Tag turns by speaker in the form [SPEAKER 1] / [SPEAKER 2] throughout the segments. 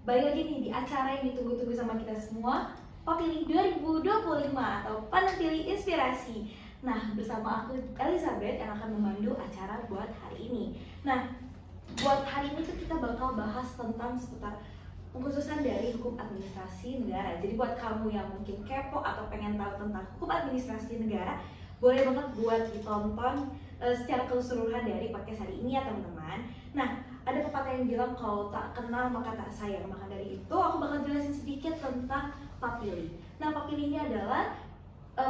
[SPEAKER 1] Balik lagi nih di acara yang ditunggu-tunggu sama kita semua, Papili 2025 atau Pandang Pilih Inspirasi. Nah, bersama aku Elizabeth yang akan memandu acara buat hari ini. Nah, buat hari ini tuh kita bakal bahas tentang seputar pengkhususan dari hukum administrasi negara. Jadi buat kamu yang mungkin kepo atau pengen tahu tentang hukum administrasi negara, boleh banget buat ditonton secara keseluruhan dari podcast hari ini ya teman-teman. Nah, ada pepatah yang bilang kalau tak kenal maka tak sayang. Maka dari itu aku bakal jelasin sedikit tentang Papili. Nah, Papili ini adalah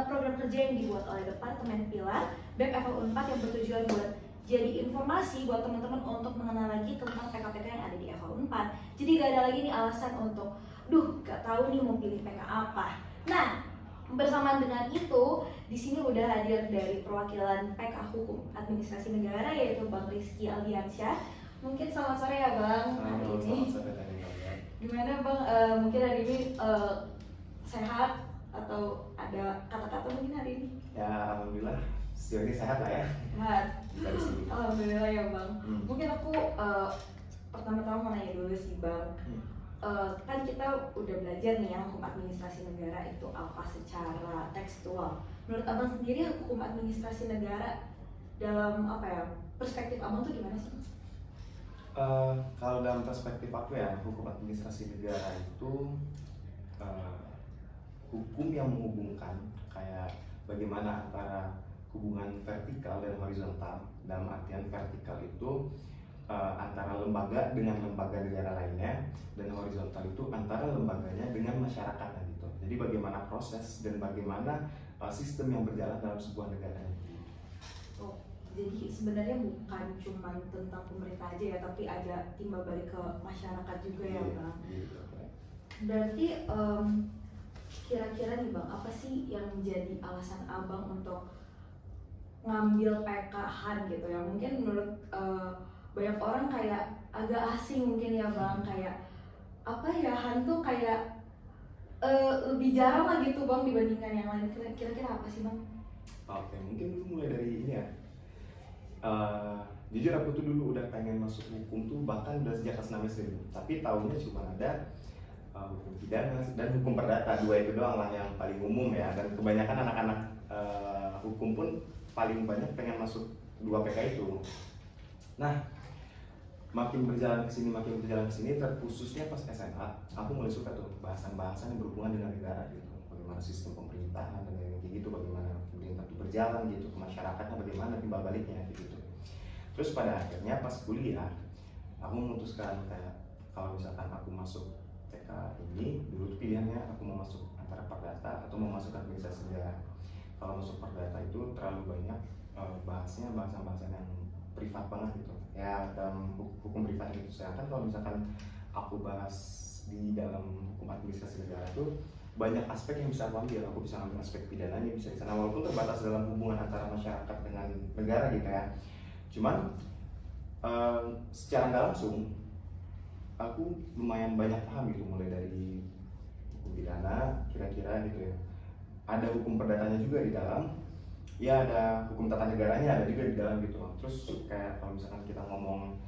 [SPEAKER 1] program kerja yang dibuat oleh Departemen Pilar BEM FH 4 yang bertujuan buat jadi informasi buat teman-teman untuk mengenal lagi tentang PK-PK yang ada di FH 4. Jadi gak ada lagi nih alasan untuk gak tahu nih mau pilih PK apa. Nah, bersamaan dengan itu, di sini udah hadir dari perwakilan PK Hukum Administrasi Negara yaitu Bang Rizky Aldiansyah. Mungkin selamat sore ya Bang.
[SPEAKER 2] Halo,
[SPEAKER 1] ini
[SPEAKER 2] selamat sore kalian.
[SPEAKER 1] gimana Bang? Mungkin hari ini sehat atau ada kata-kata mungkin hari ini?
[SPEAKER 2] Ya, alhamdulillah sejauh ini sehat lah ya.
[SPEAKER 1] Sehat.
[SPEAKER 2] Bisa di sini.
[SPEAKER 1] Alhamdulillah ya Bang. Mungkin aku pertama-tama mau nanya dulu sih Bang. Kan kita udah belajar nih ya hukum administrasi negara itu apa secara tekstual. Menurut Abang sendiri hukum administrasi negara dalam apa ya perspektif Abang tuh gimana sih?
[SPEAKER 2] Kalau dalam perspektif aku ya, hukum administrasi negara itu hukum yang menghubungkan kayak bagaimana antara hubungan vertikal dan horizontal. Dalam artian vertikal itu antara lembaga dengan lembaga negara lainnya, dan horizontal itu antara lembaganya dengan masyarakatnya gitu. Jadi bagaimana proses dan bagaimana sistem yang berjalan dalam sebuah negara.
[SPEAKER 1] Oh, jadi sebenarnya bukan cuma tentang pemerintah aja ya, tapi ada timbal balik ke masyarakat juga ya Bang.
[SPEAKER 2] Gitu.
[SPEAKER 1] Berarti kira-kira nih Bang, apa sih yang menjadi alasan Abang untuk ngambil PK-Han gitu ya? Mungkin menurut banyak orang kayak agak asing mungkin ya Bang, kayak apa ya, Han tuh kayak lebih jarang lah gitu Bang dibandingkan yang lain. Kira-kira apa sih Bang?
[SPEAKER 2] Oke, mungkin dulu mulai dari ini ya. Jujur aku tuh dulu udah pengen masuk hukum tuh bahkan udah sejak kelas 6 SD. Tapi tahunya cuma ada hukum pidana dan hukum perdata, dua itu doang lah yang paling umum ya. Dan kebanyakan anak-anak hukum pun paling banyak pengen masuk dua PK itu. Nah, makin berjalan ke sini, terkhususnya pas SMA, aku mulai suka tuh bahasan-bahasan yang berhubungan dengan negara gitu. Bagaimana sistem pemerintahan dan kayak gitu, bagaimana pemerintah itu berjalan gitu, ke masyarakatnya bagaimana timbal baliknya gitu. Terus pada akhirnya pas kuliah, aku memutuskan kayak kalau misalkan aku masuk PK ini, dulu tuh pilihannya aku mau masuk antara perdata atau mau masuk administrasi negara. Kalau masuk perdata itu terlalu banyak bahasnya bahasan-bahasan yang privat banget gitu ya, dalam hukum privat gitu. Sedangkan kalau misalkan aku bahas di dalam hukum administrasi negara itu banyak aspek yang bisa aku ambil. Aku bisa ambil aspek pidananya bisa di sana, walaupun terbatas dalam hubungan antara masyarakat dengan negara gitu ya. Cuman secara nggak langsung aku lumayan banyak paham gitu, mulai dari hukum pidana kira-kira gitu ya. Ada hukum perdatanya juga di dalam. Ya, ada hukum tata negaranya ada juga di dalam gitu. Terus kayak kalau misalkan kita ngomong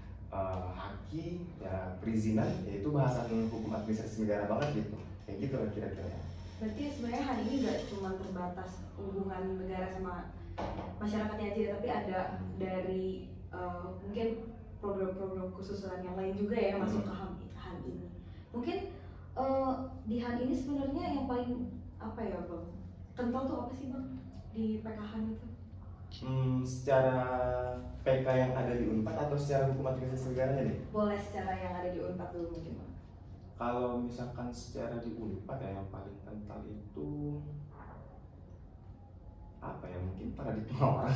[SPEAKER 2] haki ya, perizinan, ya itu bahasan hukum administrasi negara banget gitu. Kayak gitu lah kira-kira.
[SPEAKER 1] Berarti sebenarnya hari ini nggak cuma terbatas hubungan negara sama masyarakatnya aja, tapi ada dari mungkin program-program khususan yang lain juga ya masuk ke HAN ini. Mungkin di HAN ini sebenarnya yang paling apa ya Bang, kental tuh apa sih Bang di PK-Han itu?
[SPEAKER 2] Secara PK yang ada di Unpad atau secara hukum administrasi negaranya nih?
[SPEAKER 1] Boleh secara yang ada di Unpad dulu mungkin Bang.
[SPEAKER 2] Kalau misalkan secara di Unpad ya, yang paling kental itu apa ya, mungkin paradigma orang.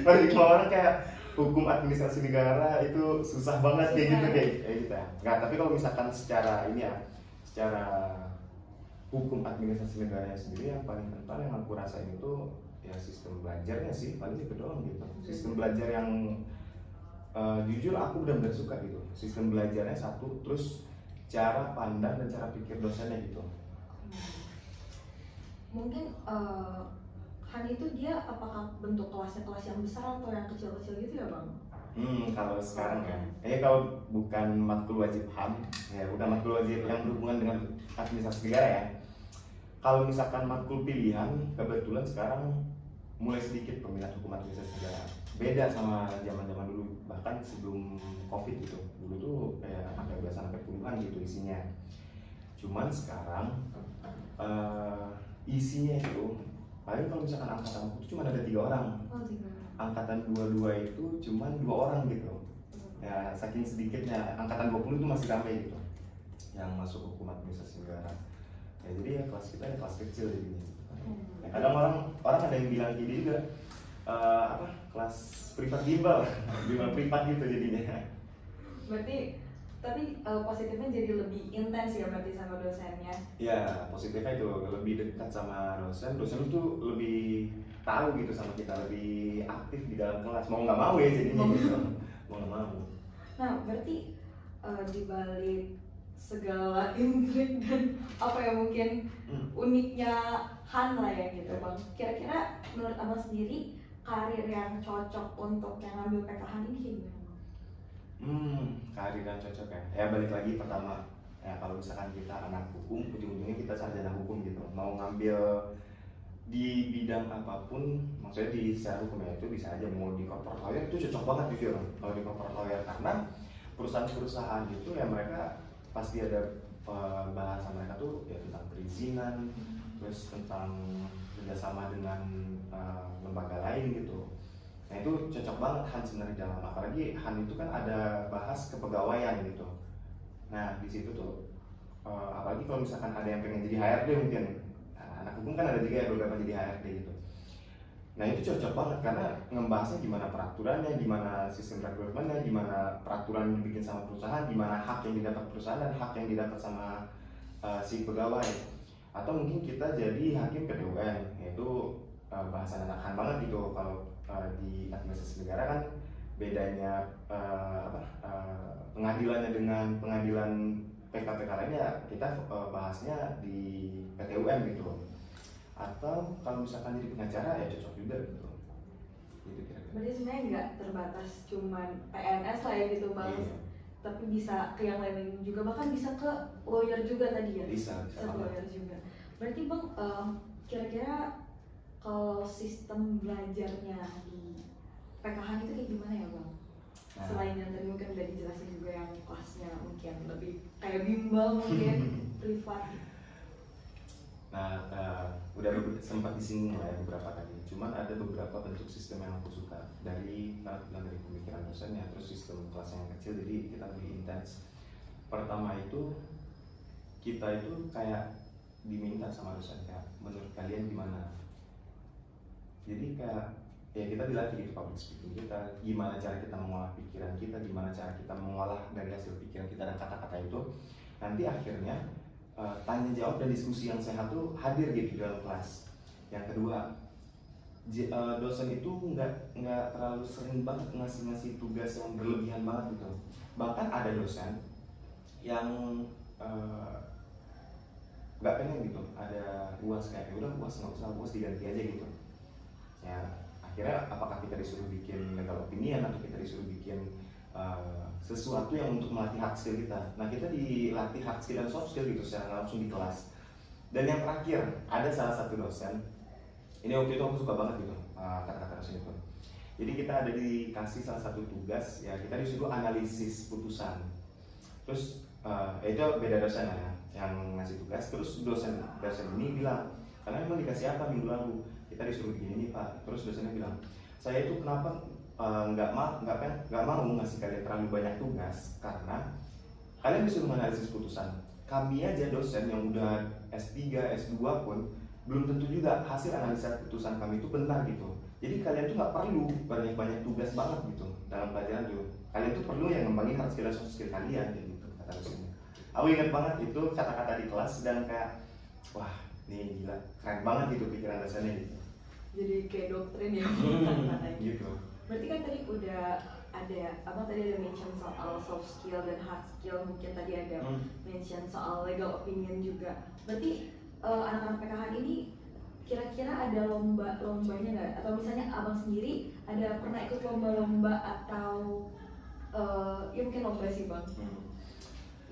[SPEAKER 2] Paradigma orang kayak hukum administrasi negara itu susah banget kayak gitu kayak gitu ya. Nggak, tapi kalau misalkan secara ini ya, secara hukum administrasi negaranya sendiri yang paling kental yang aku rasain itu ya sistem belajarnya sih, paling itu doang gitu. Sistem belajar yang jujur aku benar-benar suka gitu. Sistem belajarnya satu, terus cara pandang dan cara pikir dosennya gitu.
[SPEAKER 1] Mungkin Han itu dia apakah bentuk kelasnya kelas yang besar atau yang kecil-kecil gitu ya Bang?
[SPEAKER 2] Kalau sekarang ya, kalau bukan matkul wajib HAM, ya bukan matkul wajib yang berhubungan dengan administrasi negara ya. Kalau misalkan matkul pilihan, kebetulan sekarang mulai sedikit peminat hukum administrasi negara. Beda sama zaman-zaman dulu, bahkan sebelum COVID gitu. Dulu tuh kayak sampai belasan sampai puluhan gitu isinya. Cuman sekarang isinya itu paling kalau misalkan angkatan aku tuh cuma ada 3 orang. Angkatan 22 itu cuma 2 orang gitu. Ya saking sedikitnya, angkatan 20 itu masih ramai gitu yang masuk hukum administrasi negara. Ya jadi ya kelas kita ya kelas kecil jadinya. Ya, kadang orang ada yang bilang gini juga, kelas privat bimbel, bimbel privat gitu jadinya.
[SPEAKER 1] Berarti tapi positifnya jadi lebih intens ya berarti sama dosennya.
[SPEAKER 2] Ya positifnya itu lebih dekat sama dosen itu lebih tahu gitu sama kita, lebih aktif di dalam kelas, mau nggak mau ya jadinya gitu, mau nggak mau.
[SPEAKER 1] Nah berarti di balik segala intrik dan apa ya mungkin uniknya Han lah ya gitu bang, kira-kira menurut abang sendiri karir yang cocok untuk yang ngambil PKH ini kayak gimana bang?
[SPEAKER 2] Karir yang cocok ya. Ya balik lagi pertama ya, kalau misalkan kita anak hukum, ujung-ujungnya kita sarjana hukum gitu, mau ngambil di bidang apapun, maksudnya di secara hukum ya itu bisa aja, mau di corporate lawyer itu cocok banget jujur kalau di corporate lawyer, karena perusahaan-perusahaan itu ya mereka pasti ada bahasa mereka tuh ya tentang perizinan, terus tentang kerjasama dengan lembaga lain gitu. Nah itu cocok banget Han sebenarnya dalam, apalagi Han itu kan ada bahas kepegawaian gitu. Nah di situ tuh apalagi kalau misalkan ada yang pengen jadi HRD mungkin, anak hukum kan ada juga yang beberapa jadi HRD gitu. Nah itu cocok banget karena ngebahasnya gimana peraturannya, gimana sistem rekrutmennya, gimana peraturan yang dibikin sama perusahaan, gimana hak yang didapat perusahaan dan hak yang didapat sama si pegawai. Atau mungkin kita jadi hakim PT UN, yaitu bahasan anak Han banget gitu. Kalau di administrasi negara kan bedanya pengadilannya dengan pengadilan PK-PK lainnya, kita bahasnya di PT UN gitu. Atau kalau misalkan jadi pengacara ya cocok juga gitu. Gitu kira-kira.
[SPEAKER 1] Berarti sebenarnya nggak terbatas cuman PNS lah ya gitu bang, tapi bisa ke yang lain juga, bahkan bisa ke lawyer juga tadi ya.
[SPEAKER 2] Bisa
[SPEAKER 1] lawyer juga. Berarti bang kira-kira kalau sistem belajarnya di PKH itu kayak gimana ya bang? Selain yang tadi mungkin udah dijelasin juga yang kelasnya mungkin lebih kayak bimbel mungkin privat.
[SPEAKER 2] Nah, udah sempat disinggung lah ya beberapa tadi. Cuman ada beberapa bentuk sistem yang aku suka dari pemikiran dosennya, terus sistem kelas yang kecil, jadi kita lebih intens. Pertama itu kita itu kayak diminta sama dosen kayak, menurut kalian gimana? Jadi kayak ya kita dilatih gitu public speaking kita, gimana cara kita mengolah pikiran kita, gimana cara kita mengolah dari hasil pikiran kita dan kata-kata itu. Nanti akhirnya tanya jawab dan diskusi yang sehat tuh hadir gitu dalam kelas. Yang kedua, dosen itu nggak terlalu sering banget ngasih tugas yang berlebihan banget gitu. Bahkan ada dosen yang nggak pengen gitu ada UAS, kayak udah UAS nggak usah, UAS diganti aja gitu. Ya akhirnya apakah kita disuruh bikin legal opinion atau kita disuruh bikin sesuatu yang untuk melatih hard skill kita. Nah kita dilatih hard skill dan soft skill gitu secara langsung di kelas. Dan yang terakhir, ada salah satu dosen, ini waktu itu aku suka banget gitu kata-kata dosen itu. Jadi kita ada dikasih salah satu tugas, ya kita disuruh analisis putusan. Terus itu beda dosen ya yang ngasih tugas. Terus dosen ini bilang, karena memang dikasih apa minggu lalu, kita disuruh begini nih Pak. Terus dosennya bilang, saya itu kenapa nggak mau ngasih kalian terlalu banyak tugas, karena kalian disuruh menganalisis putusan. Kami aja dosen yang udah S3, S2 pun belum tentu juga hasil analisa putusan kami itu benar gitu. Jadi kalian tuh nggak perlu banyak-banyak tugas banget gitu dalam pelajaran tuh. Kalian tuh perlu yang ngembangin hard skill dan soft skill kalian gitu, kata dosennya. Aku ingat banget itu kata-kata di kelas dan kayak wah nih gila, keren banget gitu pikiran dosennya gitu.
[SPEAKER 1] Jadi kayak doktrin ya kata-katanya.
[SPEAKER 2] Gitu.
[SPEAKER 1] Berarti kan tadi udah ada tadi ada mention soal soft skill dan hard skill, mungkin tadi ada mention soal legal opinion juga. Berarti anak-anak PKH ini kira-kira ada lombanya nggak? Atau misalnya abang sendiri ada pernah ikut lomba-lomba atau ya mungkin lomba sih bang,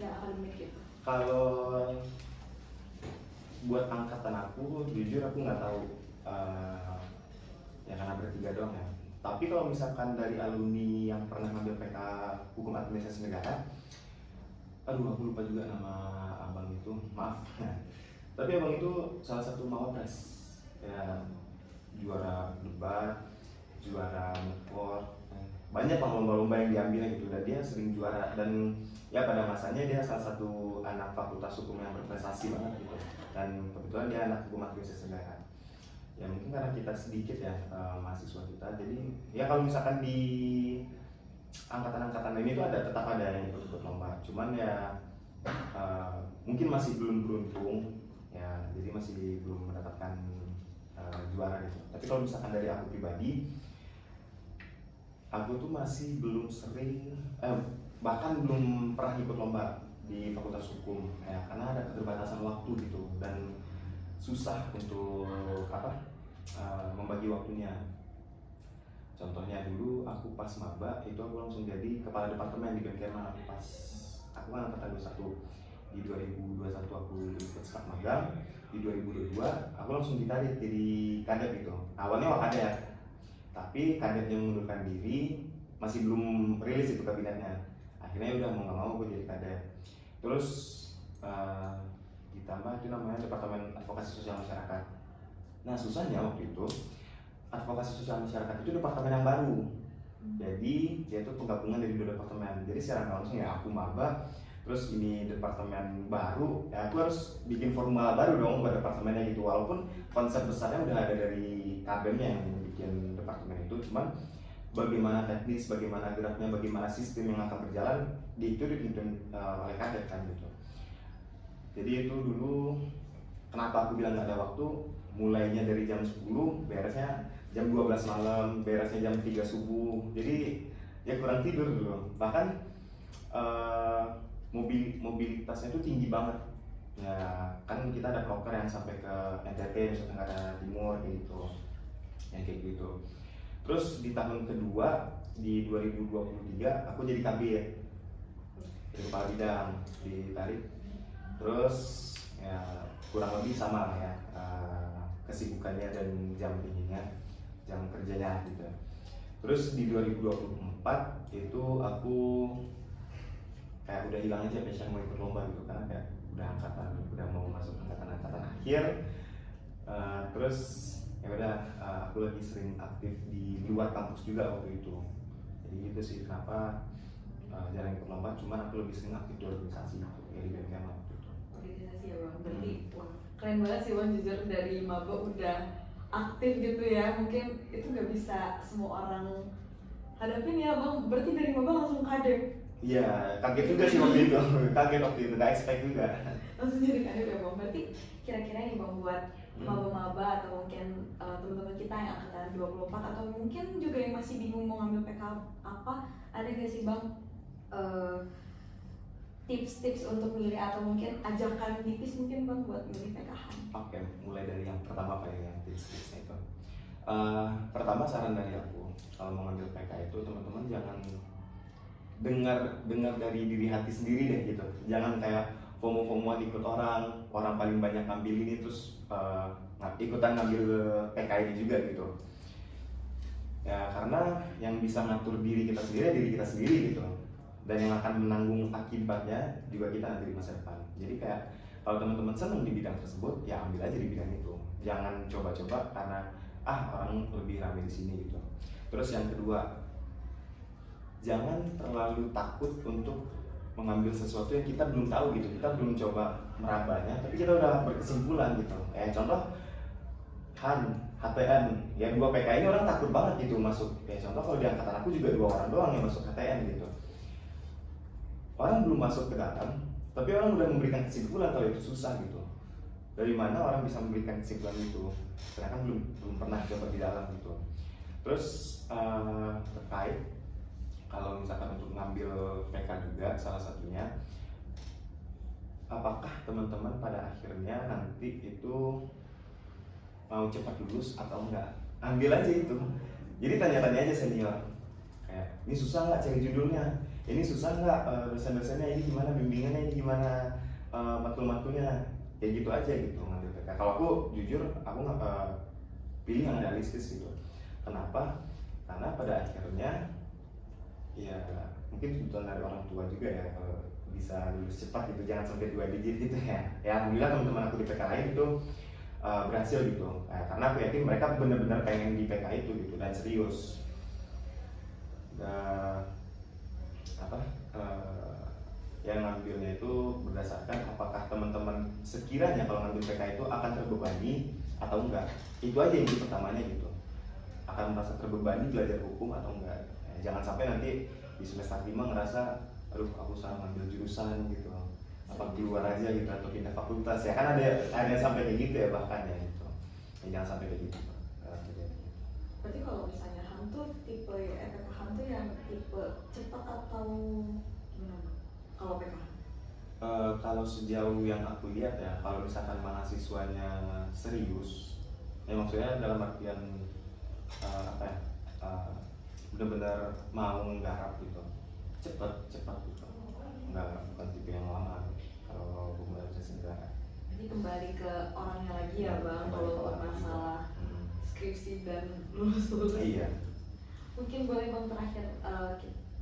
[SPEAKER 1] yang akademik gitu?
[SPEAKER 2] Kalau buat angkatan aku, jujur aku nggak tahu, ya karena bertiga doang ya. Tapi kalau misalkan dari alumni yang pernah ngambil PK Hukum Administrasi Negara, aduh aku lupa juga nama abang itu, maaf. Tapi abang itu salah satu mawapres, ya juara debat, juara mukor, banyak bang lomba-lomba yang diambil gitu, dan dia sering juara. Dan ya pada masanya dia salah satu anak fakultas hukum yang berprestasi banget gitu, dan kebetulan dia anak hukum administrasi negara. Ya mungkin karena kita sedikit ya mahasiswa kita, jadi ya kalau misalkan di angkatan-angkatan ini tuh tetap ada yang ikut lomba, cuman ya mungkin masih belum beruntung ya, jadi masih belum mendapatkan juara gitu. Tapi kalau misalkan dari aku pribadi, aku tuh masih belum sering, bahkan belum pernah ikut lomba di Fakultas Hukum ya, karena ada keterbatasan waktu gitu, dan susah untuk membagi waktunya. Contohnya dulu aku pas maba itu aku langsung jadi kepala departemen di BMKM. Aku kan angkatan 21, di 2021 aku ikut staf magang, di 2022 aku langsung ditarik jadi kadep gitu. Awalnya wakadet, tapi kadepnya mengundurkan diri, masih belum rilis itu kabinetnya. Akhirnya udah mau nggak mau gue jadi kadep. Terus ditambah itu namanya Departemen Advokasi Sosial Masyarakat. Nah susahnya waktu itu Advokasi Sosial Masyarakat itu departemen yang baru. Jadi dia itu penggabungan dari 2 departemen. Jadi secara nggak langsung ya aku maba, terus ini departemen baru, ya aku harus bikin formula baru dong buat departemennya gitu. Walaupun konsep besarnya udah ada dari kabinnya yang bikin departemen itu, cuman bagaimana teknis, bagaimana geraknya, bagaimana sistem yang akan berjalan itu dipimpin oleh kadep kan gitu. Jadi itu dulu kenapa aku bilang nggak ada waktu, mulainya dari jam 10, beresnya jam 12 malam, beresnya jam 3 subuh. Jadi ya kurang tidur dulu. Bahkan mobilitasnya itu tinggi banget. Ya kan kita ada proker yang sampai ke NTT, Nusa Tenggara Timur gitu. Yang kayak gitu. Terus di tahun kedua di 2023 aku jadi kabir. Jadi kepala bidang ditarik. Terus ya kurang lebih sama lah ya kesibukannya dan jam ininya, jam kerjanya gitu. Terus di 2024 itu aku kayak udah hilang aja passion mau ikut lomba gitu, karena kayak udah mau masuk angkatan akhir. Terus ya udah aku lagi sering aktif di luar kampus juga waktu itu. Jadi itu sih kenapa jarang ikut lomba, cuman aku lebih sering aktif di organisasi gitu, ya di BMKM waktu itu.
[SPEAKER 1] Organisasi ya bang, berarti wah keren banget sih bang, jujur dari maba udah aktif gitu ya. Mungkin itu nggak bisa semua orang hadapin ya bang, berarti dari maba langsung kadep.
[SPEAKER 2] Iya, kaget juga sih waktu itu, kaget waktu itu, gak expect juga.
[SPEAKER 1] Langsung jadi kadep ya bang, berarti kira-kira nih bang buat maba-maba atau mungkin teman-teman kita yang angkatan 24 atau mungkin juga yang masih bingung mau ngambil PK apa, ada gak sih bang tips-tips untuk milih atau mungkin ajakan tipis mungkin bang buat milih PKH?
[SPEAKER 2] Oke, mulai dari yang pertama apa ya, tips-tipsnya itu. Pertama saran dari aku, kalau mau ngambil PK itu teman-teman jangan dengar dari diri hati sendiri deh gitu. Jangan kayak FOMO-FOMO ikut orang paling banyak ngambil ini terus ikutan ngambil PK ini juga gitu. Ya karena yang bisa ngatur diri kita sendiri gitu. Dan yang akan menanggung akibatnya juga kita nanti di masa depan. Jadi kayak kalau teman-teman senang di bidang tersebut, ya ambil aja di bidang itu. Jangan coba-coba karena orang lebih ramai di sini gitu. Terus yang kedua, jangan terlalu takut untuk mengambil sesuatu yang kita belum tahu gitu. Kita belum coba merabanya, tapi kita udah berkesimpulan gitu. Contoh HTN, ya 2 PK ini orang takut banget gitu masuk. Contoh kalau di angkatan aku juga 2 orang doang yang masuk HTN gitu. Orang belum masuk ke dalam, tapi orang udah memberikan kesimpulan kalau itu susah gitu. Dari mana orang bisa memberikan kesimpulan itu? Sedangkan belum pernah coba di dalam gitu. Terus terkait kalau misalkan untuk ngambil PK juga salah satunya, apakah teman-teman pada akhirnya nanti itu mau cepat lulus atau enggak, ambil aja itu. Jadi tanya-tanya aja senior, kayak ini susah nggak cari judulnya, ini susah nggak dosen-dosennya, ini gimana bimbingannya, ini gimana matkul-matkulnya, kayak gitu aja gitu ngambil PK. Kalau aku jujur aku nggak pilih yang realistis gitu. Kenapa? Karena pada akhirnya ya mungkin kebutuhan dari orang tua juga ya, kalau bisa lulus cepat gitu, jangan sampai 2 digit gitu ya. Ya alhamdulillah teman-teman aku di PK lain itu berhasil gitu. Karena aku yakin mereka benar-benar pengen di PK itu gitu dan serius. Apa yang ngambilnya itu berdasarkan apakah teman-teman sekiranya kalau ngambil PK itu akan terbebani atau enggak. Itu aja yang pertamanya gitu. Akan merasa terbebani belajar hukum atau enggak. Jangan sampai nanti di semester 5 ngerasa aduh aku salah ngambil jurusan gitu, apa keluar aja gitu atau pindah fakultas ya, kan ada yang sampai kayak gitu ya bahkan ya gitu. Jangan sampai kayak gitu.
[SPEAKER 1] Berarti kalau misalnya HAM tuh tipe PK HAM tuh yang tipe cepat atau gimana kalau PK?
[SPEAKER 2] Kalau sejauh yang aku lihat ya, kalau misalkan mahasiswanya serius, ya maksudnya dalam artian apa ya, benar-benar mau menggarap gitu, cepat gitu, bukan tipe yang lama kalau hukum dan administrasi negara.
[SPEAKER 1] Jadi kembali ke orangnya lagi ya bang, kalau masalah skripsi dan lulus.
[SPEAKER 2] Iya.
[SPEAKER 1] Mungkin boleh bang terakhir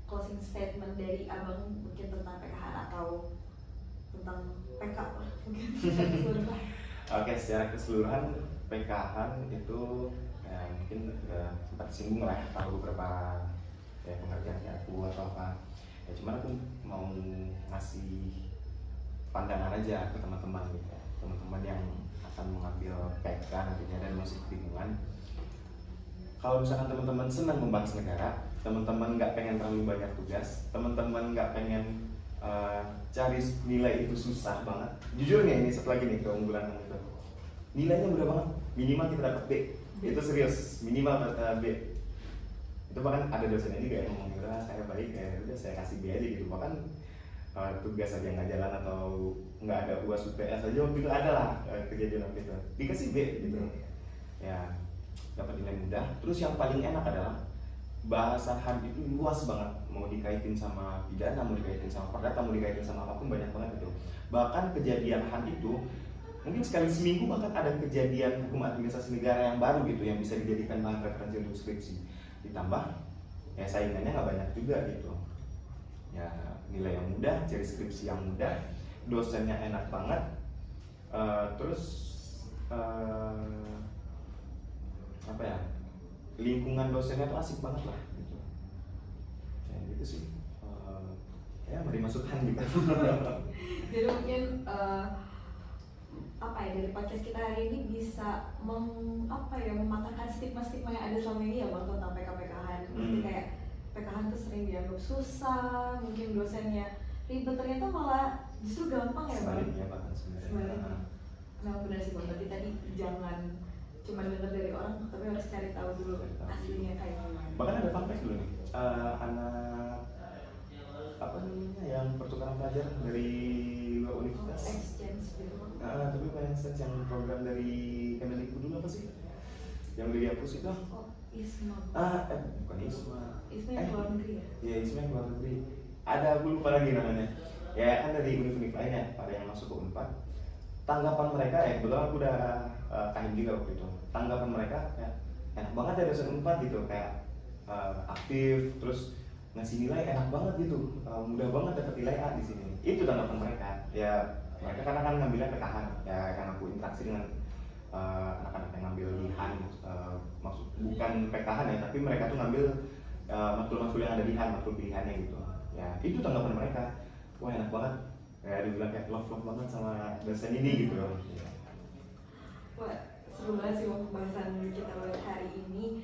[SPEAKER 1] closing statement dari abang mungkin tentang PKH atau tentang PK lah mungkin.
[SPEAKER 2] Oke, secara keseluruhan PKH itu ya, mungkin udah sempat singgung lah tahu beberapa ya pengertiannya aku atau apa ya, cuman aku mau ngasih pandangan aja ke teman-teman gitu, teman-teman yang akan mengambil PK nantinya dan masih kebingungan. Kalau misalkan teman-teman senang membahas negara, teman-teman nggak pengen terlalu banyak tugas, teman-teman nggak pengen cari nilai itu susah banget. Jujur nih, ini satu lagi nih keunggulan itu, nilainya mudah banget, minimal kita dapat B. Itu serius, minimal B. Itu bahkan ada dosennya juga yang ngomong udah saya baik ya udah saya kasih B aja gitu. Bahkan tugas aja nggak jalan atau nggak ada UAS UTS aja waktu itu ada lah kejadian waktu itu dikasih B gitu ya, dapat nilai mudah. Terus yang paling enak adalah bahasa HAM itu luas banget, mau dikaitin sama pidana, mau dikaitin sama perdata, mau dikaitin sama apapun, banyak banget itu. Bahkan kejadian HAM itu mungkin sekali seminggu bahkan ada kejadian hukum administrasi negara yang baru gitu yang bisa dijadikan bahan referensi untuk skripsi. Ditambah ya saingannya nggak banyak juga gitu ya, nilai yang mudah, cari skripsi yang mudah, dosennya enak banget, terus apa ya, lingkungan dosennya tuh asik banget lah gitu ya, gitu sih ya mari masukkan gitu.
[SPEAKER 1] Jadi mungkin apa ya, dari podcast kita hari ini bisa mematahkan stigma-stigma yang ada selama ini ya bang tentang PK-PKhan. Kayak PKhan tuh sering dianggap susah, mungkin dosennya ribet, ternyata malah justru gampang ya bang.
[SPEAKER 2] Sebaliknya bahkan sebenarnya.
[SPEAKER 1] Nah benar sih bang, berarti tadi jangan cuma dengar dari orang, tapi harus cari tahu dulu aslinya kayak gimana.
[SPEAKER 2] Bahkan ada fun fact dulu nih, anak apa namanya yang pertukaran pelajar dari luar universitas,
[SPEAKER 1] exchange gitu.
[SPEAKER 2] Tapi bukan exchange, yang program dari Kemendikbud dulu apa sih yang udah dihapus itu?
[SPEAKER 1] ISMA.
[SPEAKER 2] Bukan ISMA.
[SPEAKER 1] ISMA yang luar negeri ya?
[SPEAKER 2] Iya, ISMA yang luar negeri. Ada, aku lupa lagi namanya. Ya kan dari universitas lainnya, pada yang masuk ke Unpad. Tanggapan mereka ya, kebetulan aku udah kahim juga waktu itu. Tanggapan mereka ya enak banget ya dosen Unpad gitu, kayak aktif, terus ngasih nilai enak banget gitu, mudah banget dapat nilai A di sini. Itu tanggapan mereka. Ya mereka karena kan ngambilnya PKH, ya karena aku interaksi dengan anak-anak yang ngambil di HAN, maksud bukan PKH ya, tapi mereka tuh ngambil matkul-matkul yang ada di HAN, matkul pilihannya gitu. Ya itu tanggapan mereka, wah enak banget. Ya dibilang kayak love banget sama dosen ini gitu.
[SPEAKER 1] Wah seru banget sih pembahasan kita buat hari ini.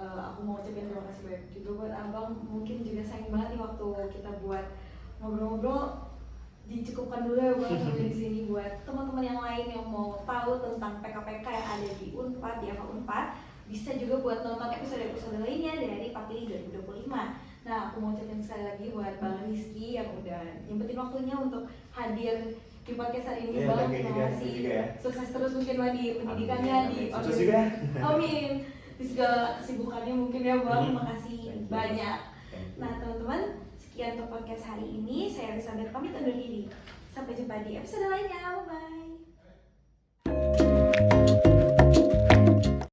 [SPEAKER 1] Aku mau ucapin terima kasih banyak juga buat abang. Mungkin juga sayang banget nih waktu kita buat ngobrol-ngobrol dicukupkan dulu ya bang sampai di sini. Buat teman-teman yang lain yang mau tahu tentang PK-PK yang ada di Unpad, di FH Unpad, bisa juga buat nonton episode-episode lainnya dari Papili 2025. Nah, aku mau ucapin sekali lagi buat Bang Rizky yang udah nyempetin waktunya untuk hadir di podcast hari ini
[SPEAKER 2] Iya,
[SPEAKER 1] Bang.
[SPEAKER 2] kayak
[SPEAKER 1] Terima
[SPEAKER 2] juga,
[SPEAKER 1] kasih.
[SPEAKER 2] juga ya.
[SPEAKER 1] Sukses terus mungkin Bang di pendidikannya
[SPEAKER 2] Amin,
[SPEAKER 1] di
[SPEAKER 2] amin. Sukses juga.
[SPEAKER 1] Amin. Di segala kesibukannya mungkin ya Bang.
[SPEAKER 2] Hmm.
[SPEAKER 1] Makasih
[SPEAKER 2] Thank you.
[SPEAKER 1] banyak.
[SPEAKER 2] Thank you.
[SPEAKER 1] Nah teman-teman, sekian untuk podcast hari ini. Saya Elizabeth pamit undur diri. Sampai jumpa di episode lainnya. Bye bye.